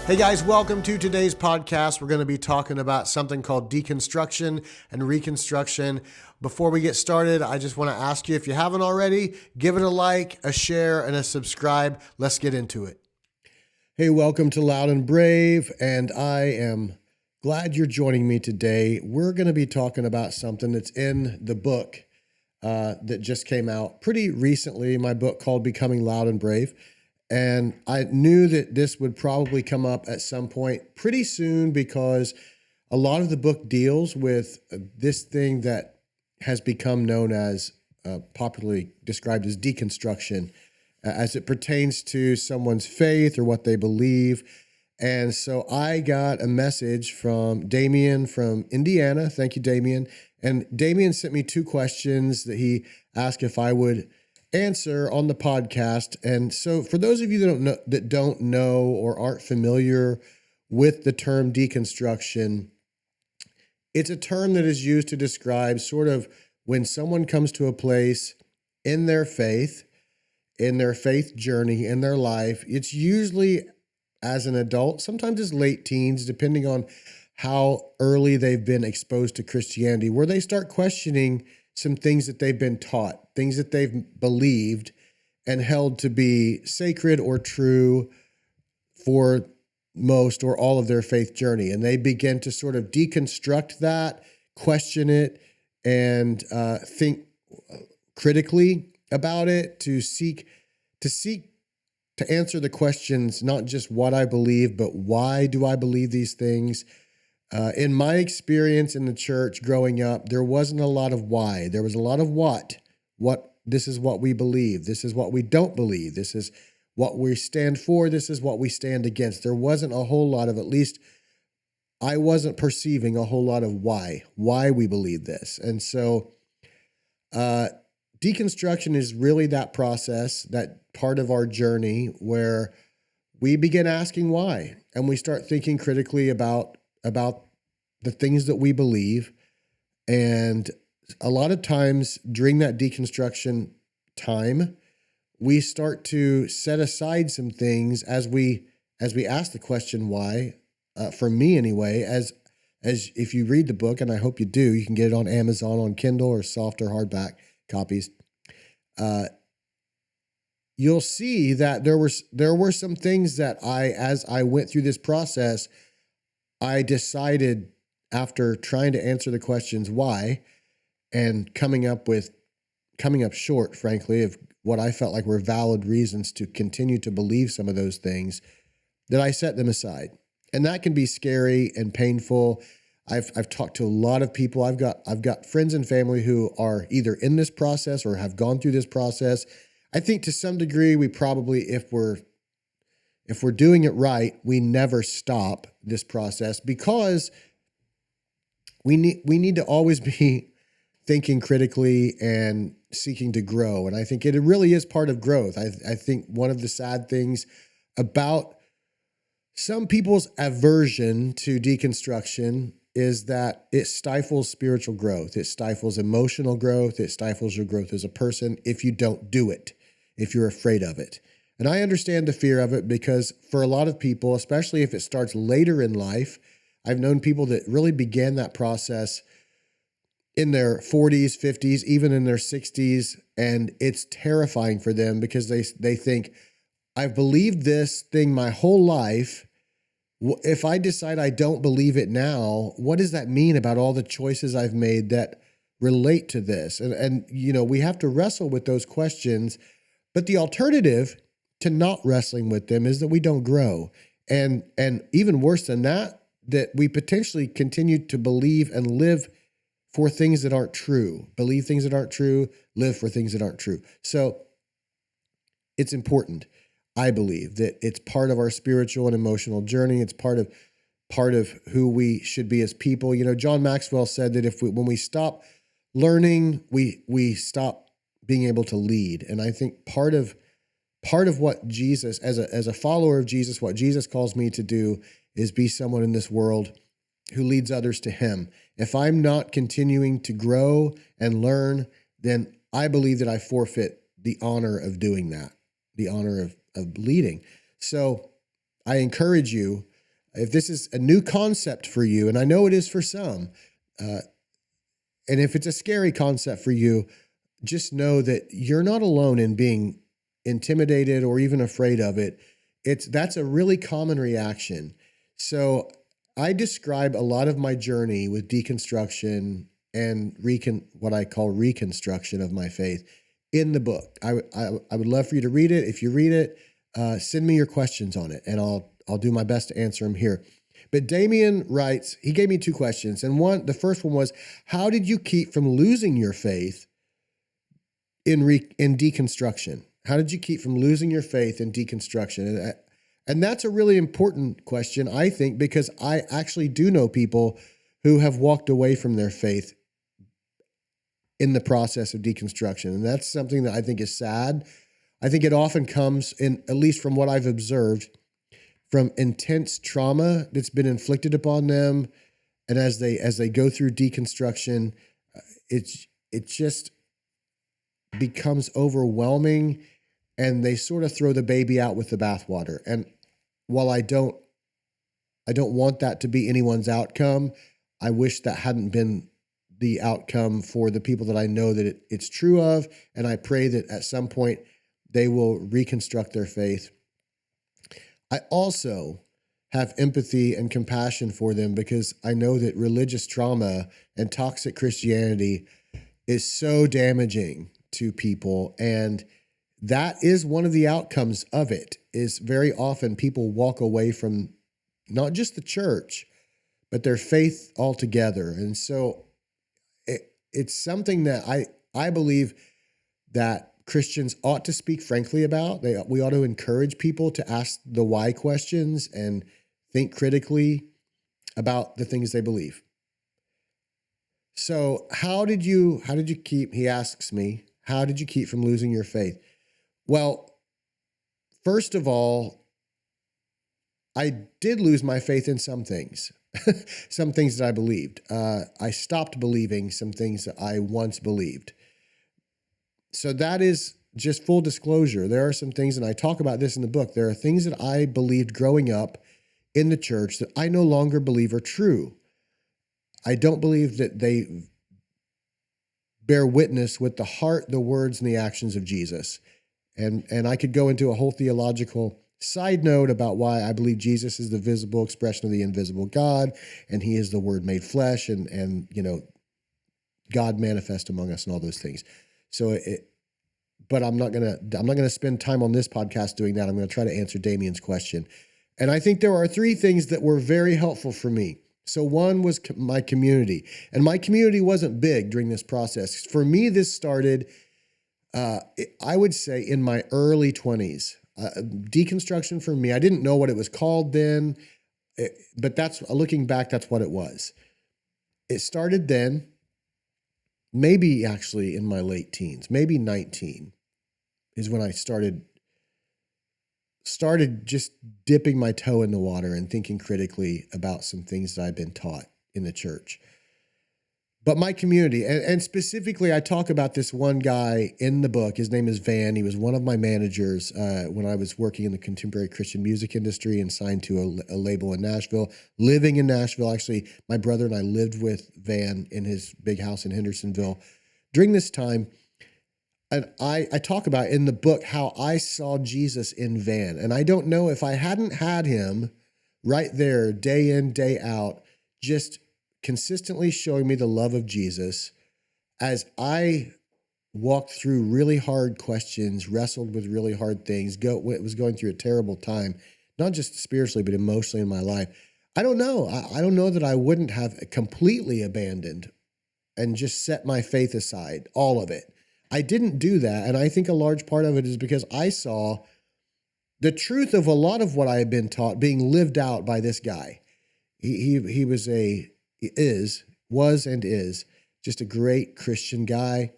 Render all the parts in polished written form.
Hey guys, welcome to today's podcast. We're going to be talking about something called deconstruction and reconstruction. Before we get started, I just want to ask you, if you haven't already, give it a like, a share, and a subscribe. Let's get into it. Hey, welcome to Loud and Brave, and I am glad you're joining me today. We're going to be talking about something that's in the book that just came out pretty recently, my book called Becoming Loud and Brave. And I knew that this would probably come up at some point pretty soon because a lot of the book deals with this thing that has become known as, popularly described as deconstruction, as it pertains to someone's faith or what they believe. And so I got a message from Damien from Indiana. Thank you, Damien. And Damien sent me two questions that he asked if I would answer on the podcast. And so for those of you that don't know or aren't familiar with the term deconstruction, it's a term that is used to describe sort of when someone comes to a place in their faith journey, in their life. It's usually as an adult, sometimes as late teens, depending on how early they've been exposed to Christianity, where they start questioning some things that they've been taught, things that they've believed and held to be sacred or true for most or all of their faith journey. And they begin to sort of deconstruct that, question it, and think critically about it, to answer the questions, not just what I believe, but why do I believe these things? In my experience in the church growing up, there wasn't a lot of why. There was a lot of what. This is what we believe. This is what we don't believe. This is what we stand for. This is what we stand against. There wasn't a whole lot of, at least I wasn't perceiving a whole lot of why we believe this. And so deconstruction is really that process, that part of our journey where we begin asking why, and we start thinking critically about the things that we believe. And a lot of times during that deconstruction time, we start to set aside some things as we ask the question why. For me anyway, as if you read the book, and I hope you do, you can get it on Amazon on Kindle or soft or hardback copies. You'll see that there were some things that as I went through this process, I decided, after trying to answer the questions why and coming up short, frankly, of what I felt like were valid reasons to continue to believe some of those things, that I set them aside. And that can be scary and painful. I've talked to a lot of people. I've got friends and family who are either in this process or have gone through this process. I think to some degree, we probably, if we're doing it right, we never stop this process, because we need to always be thinking critically and seeking to grow. And I think it really is part of growth. I think one of the sad things about some people's aversion to deconstruction is that it stifles spiritual growth. It stifles emotional growth. It stifles your growth as a person if you don't do it, if you're afraid of it. And I understand the fear of it, because for a lot of people, especially if it starts later in life, I've known people that really began that process in their 40s, 50s, even in their 60s, and it's terrifying for them because they think, I've believed this thing my whole life. If I decide I don't believe it now, what does that mean about all the choices I've made that relate to this? And we have to wrestle with those questions, but the alternative to not wrestling with them is that we don't grow. And even worse than that we potentially continue to believe and live for things that aren't true, believe things that aren't true, live for things that aren't true. So it's important, I believe, that it's part of our spiritual and emotional journey. It's part of who we should be as people. John Maxwell said that when we stop learning, we stop being able to lead. And I think part of what Jesus, as a follower of Jesus, what Jesus calls me to do is be someone in this world who leads others to him. If I'm not continuing to grow and learn, then I believe that I forfeit the honor of doing that, the honor of leading. So I encourage you If this is a new concept for you, and I know it is for some, and if it's a scary concept for you, just know that you're not alone in being intimidated or even afraid of it. That's a really common reaction. So I describe a lot of my journey with deconstruction and what I call reconstruction of my faith in the book. I would love for you to read it. If you read it, send me your questions on it, and I'll do my best to answer them here. But Damien writes, he gave me two questions. And the first one was, how did you keep from losing your faith in deconstruction? How did you keep from losing your faith in deconstruction? And that's a really important question, I think, because I actually do know people who have walked away from their faith in the process of deconstruction. And that's something that I think is sad. I think it often comes in, at least from what I've observed, from intense trauma that's been inflicted upon them. And as they go through deconstruction, it just becomes overwhelming, and they sort of throw the baby out with the bathwater. And while I don't want that to be anyone's outcome, I wish that hadn't been the outcome for the people that I know that it's true of. And I pray that at some point they will reconstruct their faith. I also have empathy and compassion for them because I know that religious trauma and toxic Christianity is so damaging to people. And that is one of the outcomes of it, is very often people walk away from not just the church, but their faith altogether. And so it's something that I believe that Christians ought to speak frankly about. We ought to encourage people to ask the why questions and think critically about the things they believe. So how did you keep, he asks me, how did you keep from losing your faith? Well, first of all, I did lose my faith in some things, some things that I believed. I stopped believing some things that I once believed. So that is just full disclosure. There are some things, and I talk about this in the book, there are things that I believed growing up in the church that I no longer believe are true. I don't believe that they bear witness with the heart, the words, and the actions of Jesus. And I could go into a whole theological side note about why I believe Jesus is the visible expression of the invisible God, and he is the Word made flesh, and God manifest among us, and all those things. So but I'm not gonna spend time on this podcast doing that. I'm going to try to answer Damien's question. And I think there are three things that were very helpful for me. So one was my community, and my community wasn't big during this process. For me, this started, I would say, in my early 20s. Deconstruction for me, I didn't know what it was called then, but looking back, that's what it was. It started then, maybe actually in my late teens, maybe 19 is when I started just dipping my toe in the water and thinking critically about some things that I've been taught in the church. But my community, and specifically, I talk about this one guy in the book. His name is Van. He was one of my managers when I was working in the contemporary Christian music industry and signed to a label in Nashville, living in Nashville. Actually, my brother and I lived with Van in his big house in Hendersonville during this time. And I talk about in the book how I saw Jesus in Van. And I don't know if I hadn't had him right there, day in, day out, just consistently showing me the love of Jesus as I walked through really hard questions, wrestled with really hard things, was going through a terrible time, not just spiritually, but emotionally in my life. I don't know. I don't know that I wouldn't have completely abandoned and just set my faith aside, all of it. I didn't do that. And I think a large part of it is because I saw the truth of a lot of what I had been taught being lived out by this guy. He was and is just a great Christian guy.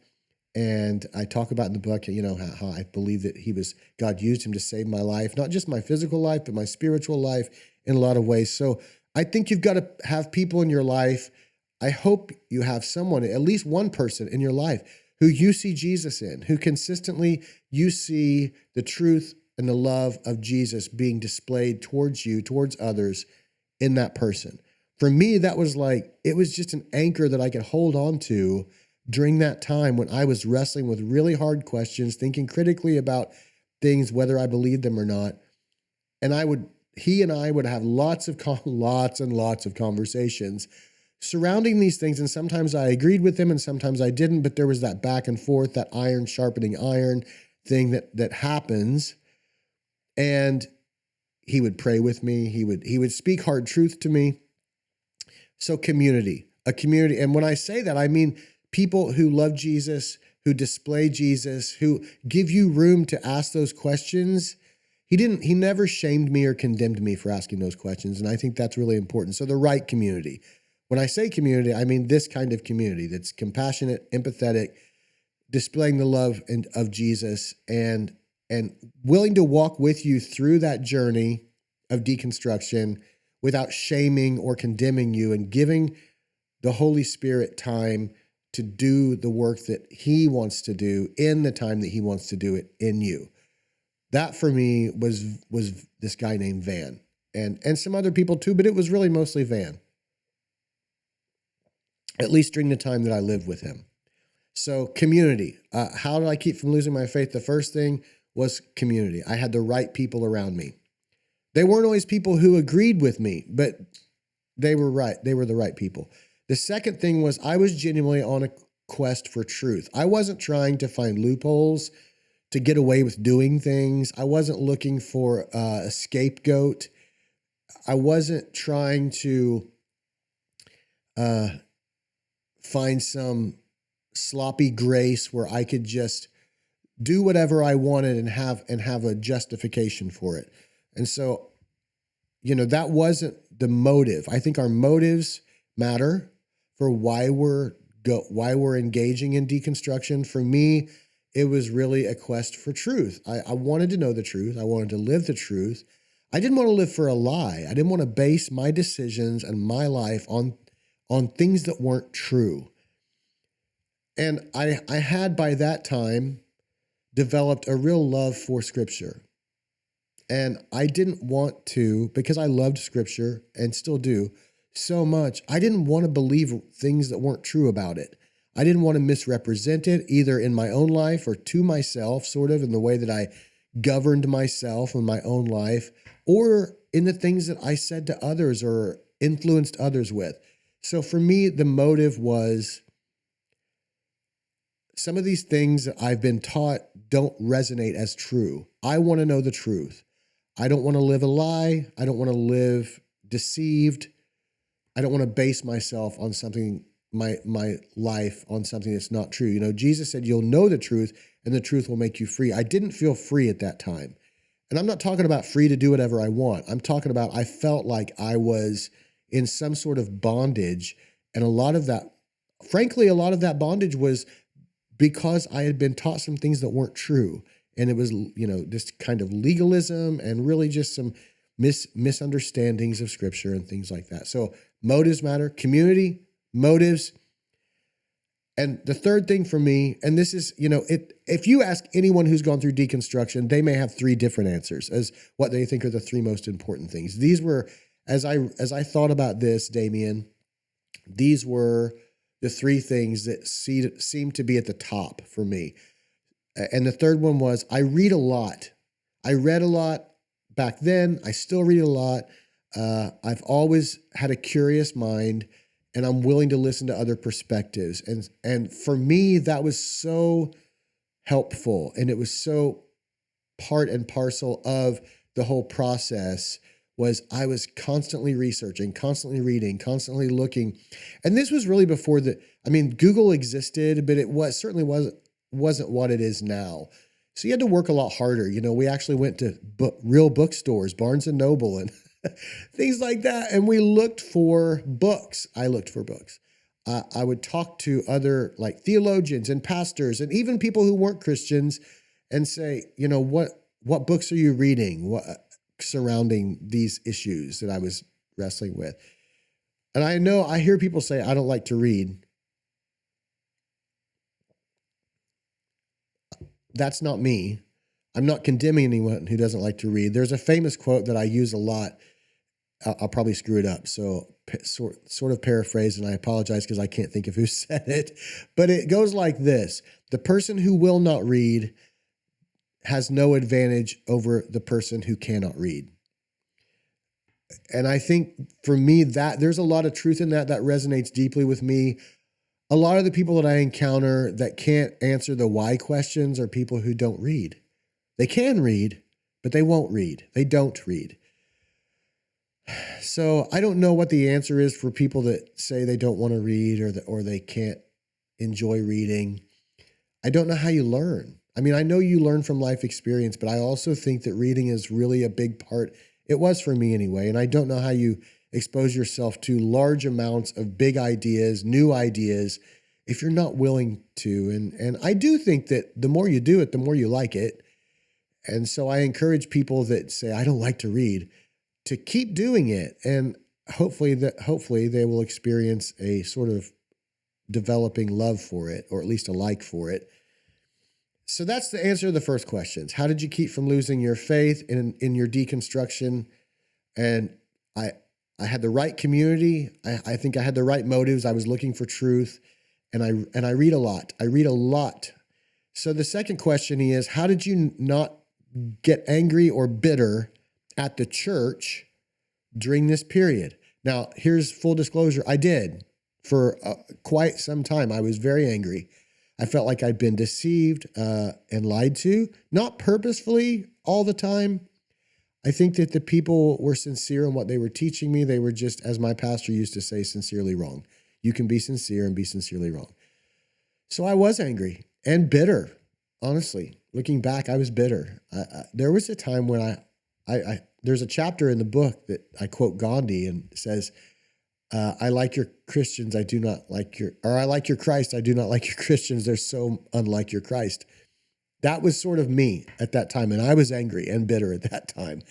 And I talk about in the book, how I believe that God used him to save my life, not just my physical life, but my spiritual life in a lot of ways. So I think you've got to have people in your life. I hope you have someone, at least one person in your life who you see Jesus in, who consistently you see the truth and the love of Jesus being displayed towards you, towards others in that person. For me, that was like, it was just an anchor that I could hold on to during that time when I was wrestling with really hard questions, thinking critically about things, whether I believed them or not. And he and I would have lots and lots of conversations surrounding these things. And sometimes I agreed with him and sometimes I didn't, but there was that back and forth, that iron sharpening iron thing that happens. And he would pray with me. He would speak hard truth to me. So a community. And when I say that, I mean people who love Jesus, who display Jesus, who give you room to ask those questions. He never shamed me or condemned me for asking those questions. And I think that's really important. So the right community. When I say community, I mean this kind of community that's compassionate, empathetic, displaying the love of Jesus and willing to walk with you through that journey of deconstruction without shaming or condemning you, and giving the Holy Spirit time to do the work that he wants to do in the time that he wants to do it in you. That for me was this guy named Van, and some other people too, but it was really mostly Van, at least during the time that I lived with him. So community. How did I keep from losing my faith? The first thing was community. I had the right people around me. They weren't always people who agreed with me, but they were right. They were the right people. The second thing was I was genuinely on a quest for truth. I wasn't trying to find loopholes to get away with doing things. I wasn't looking for a scapegoat. I wasn't trying to find some sloppy grace where I could just do whatever I wanted and have a justification for it. And so, that wasn't the motive. I think our motives matter for why we're engaging in deconstruction. For me, it was really a quest for truth. I wanted to know the truth. I wanted to live the truth. I didn't want to live for a lie. I didn't want to base my decisions and my life on things that weren't true. And I had by that time developed a real love for Scripture. And I didn't want to, because I loved Scripture and still do so much, I didn't want to believe things that weren't true about it. I didn't want to misrepresent it either in my own life or to myself, sort of in the way that I governed myself in my own life, or in the things that I said to others or influenced others with. So for me, the motive was some of these things that I've been taught don't resonate as true. I want to know the truth. I don't want to live a lie. I don't want to live deceived. I don't want to base myself on something, my life on something that's not true. Jesus said, you'll know the truth and the truth will make you free. I didn't feel free at that time. And I'm not talking about free to do whatever I want. I'm talking about I felt like I was in some sort of bondage. And a lot of that bondage was because I had been taught some things that weren't true. And it was, this kind of legalism and really just some misunderstandings of Scripture and things like that. So motives matter, community, motives. And the third thing for me, and this is, if you ask anyone who's gone through deconstruction, they may have three different answers as what they think are the three most important things. These were, as I thought about this, Damien, these were the three things that seemed to be at the top for me. And the third one was I read a lot. I read a lot back then. I still read a lot. I've always had a curious mind, and I'm willing to listen to other perspectives. And for me, that was so helpful, and it was so part and parcel of the whole process. Was I was constantly researching, constantly reading, constantly looking. And this was really before Google existed, but it certainly wasn't what it is now. So you had to work a lot harder. We actually went to real bookstores, Barnes and Noble and things like that. And we looked for books. I looked for books. I would talk to other theologians and pastors and even people who weren't Christians and say, what books are you reading? Surrounding these issues that I was wrestling with. And I hear people say, I don't like to read. That's not me. I'm not condemning anyone who doesn't like to read. There's a famous quote that I use a lot, I'll probably screw it up. So sort of paraphrase, and I apologize because I can't think of who said it, but it goes like this: the person who will not read has no advantage over the person who cannot read. And I think for me that there's a lot of truth in that resonates deeply with me. A lot of the people that I encounter that can't answer the why questions are people who don't read. They can read, but they won't read. They don't read. So I don't know what the answer is for people that say they don't want to read or they can't enjoy reading. I don't know how you learn. I mean, I know you learn from life experience, but I also think that reading is really a big part. It was for me anyway. And I don't know how you expose yourself to large amounts of big ideas, new ideas, if you're not willing to. And I do think that the more you do it, the more you like it. And so I encourage people that say, I don't like to read, to keep doing it. And hopefully they will experience a sort of developing love for it, or at least a like for it. So that's the answer to the first questions. How did you keep from losing your faith in your deconstruction? And I had the right community. I think I had the right motives. I was looking for truth, and I read a lot. I read a lot. So the second question is, how did you not get angry or bitter at the church during this period? Now, here's full disclosure. I did for quite some time. I was very angry. I felt like I'd been deceived and lied to, not purposefully all the time. I think that the people were sincere in what they were teaching me. They were just, as my pastor used to say, sincerely wrong. You can be sincere and be sincerely wrong. So I was angry and bitter. Honestly, looking back, I was bitter. There was a time when there's a chapter in the book that I quote Gandhi and says, I like your Christians, I do not like I like your Christ, I do not like your Christians. They're so unlike your Christ. That was sort of me at that time, and I was angry and bitter at that time.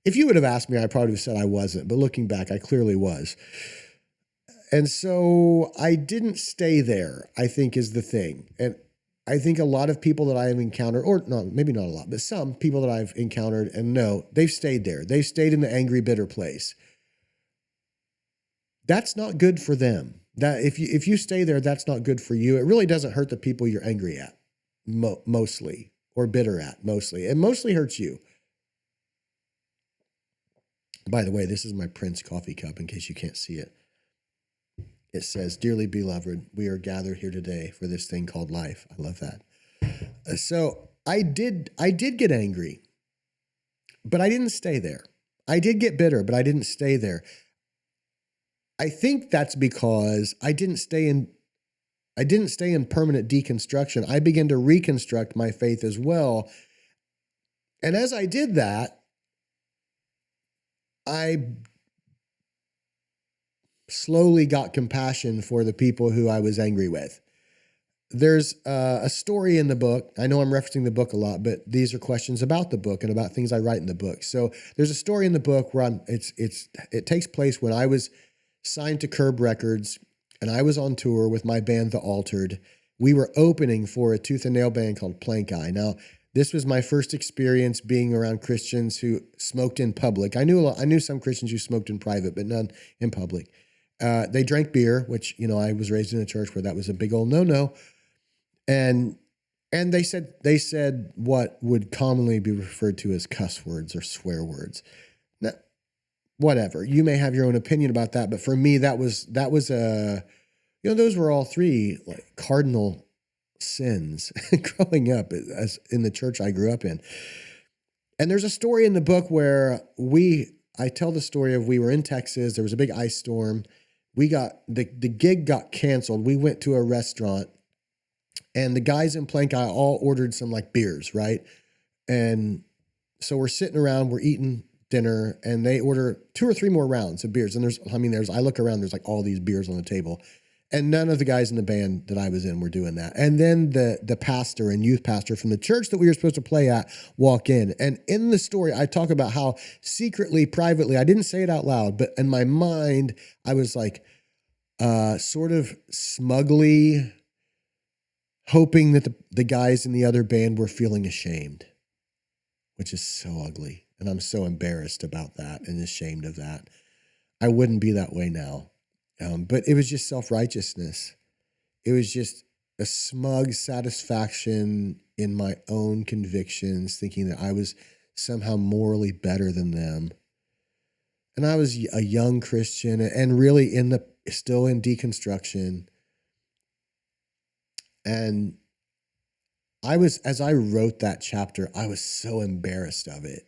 If you would have asked me, I probably would have said I wasn't, but looking back, I clearly was. And so I didn't stay there, I think is the thing. And I think a lot of people that I have encountered, or no, maybe not a lot, but some people that I've encountered and know, they've stayed there. They've stayed in the angry, bitter place. That's not good for them. That if you stay there, that's not good for you. It really doesn't hurt the people you're angry at, mostly, or bitter at, mostly. It mostly hurts you. By the way, this is my Prince coffee cup, in case you can't see it. It says, "Dearly beloved, we are gathered here today for this thing called life." I love that. So I did get angry, but I didn't stay there. I did get bitter, but I didn't stay there. I think that's because I didn't stay in permanent deconstruction. I began to reconstruct my faith as well. And as I did that, I slowly got compassion for the people who I was angry with. There's a story in the book. I know I'm referencing the book a lot, but these are questions about the book and about things I write in the book. So there's a story in the book where it takes place when I was signed to Curb Records and I was on tour with my band, The Altered. We were opening for a tooth and nail band called Plank Eye. Now, this was my first experience being around Christians who smoked in public. I knew some Christians who smoked in private, but none in public. They drank beer, which, I was raised in a church where that was a big old no-no. And they said what would commonly be referred to as cuss words or swear words. Now, whatever. You may have your own opinion about that, but for me, that was those were all three like cardinal sins growing up as in the church I grew up in. And there's a story in the book where I tell the story of we were in Texas. There was a big ice storm. The gig got canceled. We went to a restaurant and the guys in Plank Eye all ordered some like beers, right? And so we're sitting around, we're eating dinner, and they order 2 or 3 more rounds of beers. And I look around, there's like all these beers on the table. And none of the guys in the band that I was in were doing that. And then the pastor and youth pastor from the church that we were supposed to play at walk in. And in the story, I talk about how secretly, privately, I didn't say it out loud, but in my mind, I was like sort of smugly hoping that the guys in the other band were feeling ashamed, which is so ugly. And I'm so embarrassed about that and ashamed of that. I wouldn't be that way now. But it was just self-righteousness. It was just a smug satisfaction in my own convictions, thinking that I was somehow morally better than them. And I was a young Christian and really still in deconstruction. And as I wrote that chapter, I was so embarrassed of it.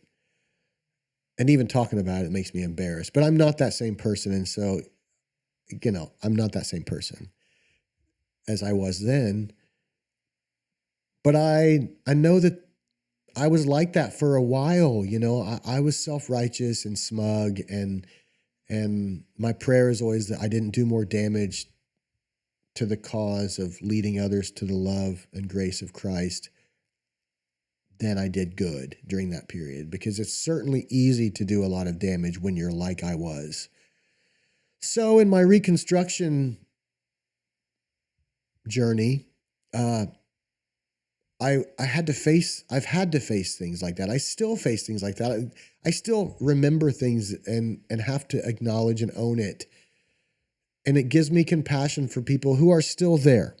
And even talking about it makes me embarrassed. But I'm not that same person. And so, I'm not that same person as I was then. But I know that I was like that for a while. I was self-righteous and smug, and my prayer is always that I didn't do more damage to the cause of leading others to the love and grace of Christ than I did good during that period, because it's certainly easy to do a lot of damage when you're like I was. So in my reconstruction journey, I've had to face things like that. I still face things like that. I still remember things and have to acknowledge and own it. And it gives me compassion for people who are still there.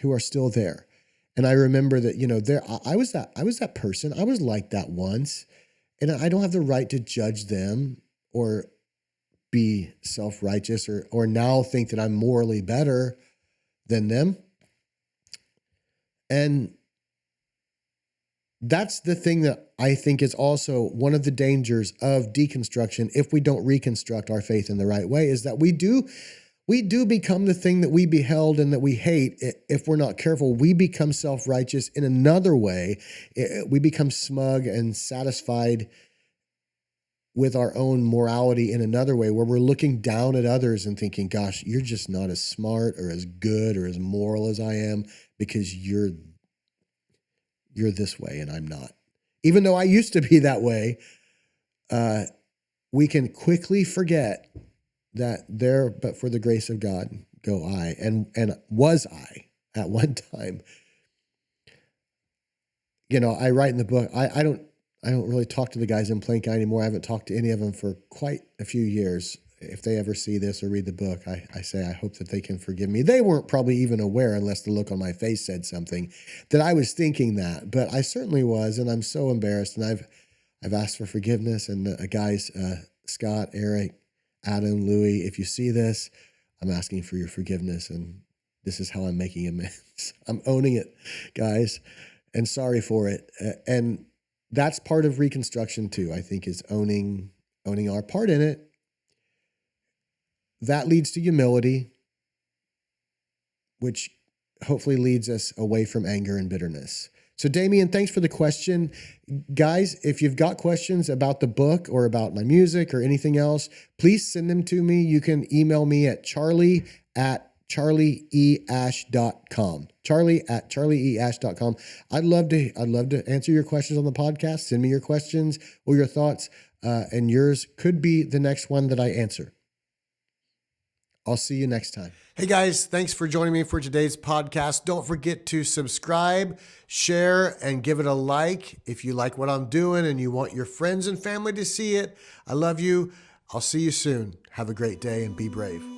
And I remember that, I was that person. I was like that once, and I don't have the right to judge them or be self-righteous or now think that I'm morally better than them. And that's the thing that I think is also one of the dangers of deconstruction, if we don't reconstruct our faith in the right way, is that we do become the thing that we beheld and that we hate. If we're not careful, we become self-righteous in another way. We become smug and satisfied with our own morality in another way, where we're looking down at others and thinking, gosh, you're just not as smart or as good or as moral as I am because you're this way and I'm not. Even though I used to be that way, we can quickly forget that there, but for the grace of God, go I, and was I at one time. I write in the book, I don't really talk to the guys in Plain County anymore. I haven't talked to any of them for quite a few years. If they ever see this or read the book, I say I hope that they can forgive me. They weren't probably even aware, unless the look on my face said something, that I was thinking that. But I certainly was, and I'm so embarrassed. And I've asked for forgiveness. And guys, Scott, Eric, Adam, Louie, if you see this, I'm asking for your forgiveness, and this is how I'm making amends. I'm owning it, guys, and sorry for it. And that's part of reconstruction too, I think, is owning our part in it. That leads to humility, which hopefully leads us away from anger and bitterness. So Damien, thanks for the question. Guys, if you've got questions about the book or about my music or anything else, please send them to me. You can email me at charlie@charlieeash.com. charlie@charlieeash.com. I'd love to answer your questions on the podcast. Send me your questions or your thoughts, and yours could be the next one that I answer. I'll see you next time. Hey guys, thanks for joining me for today's podcast. Don't forget to subscribe, share, and give it a like if you like what I'm doing and you want your friends and family to see it. I love you. I'll see you soon. Have a great day and be brave.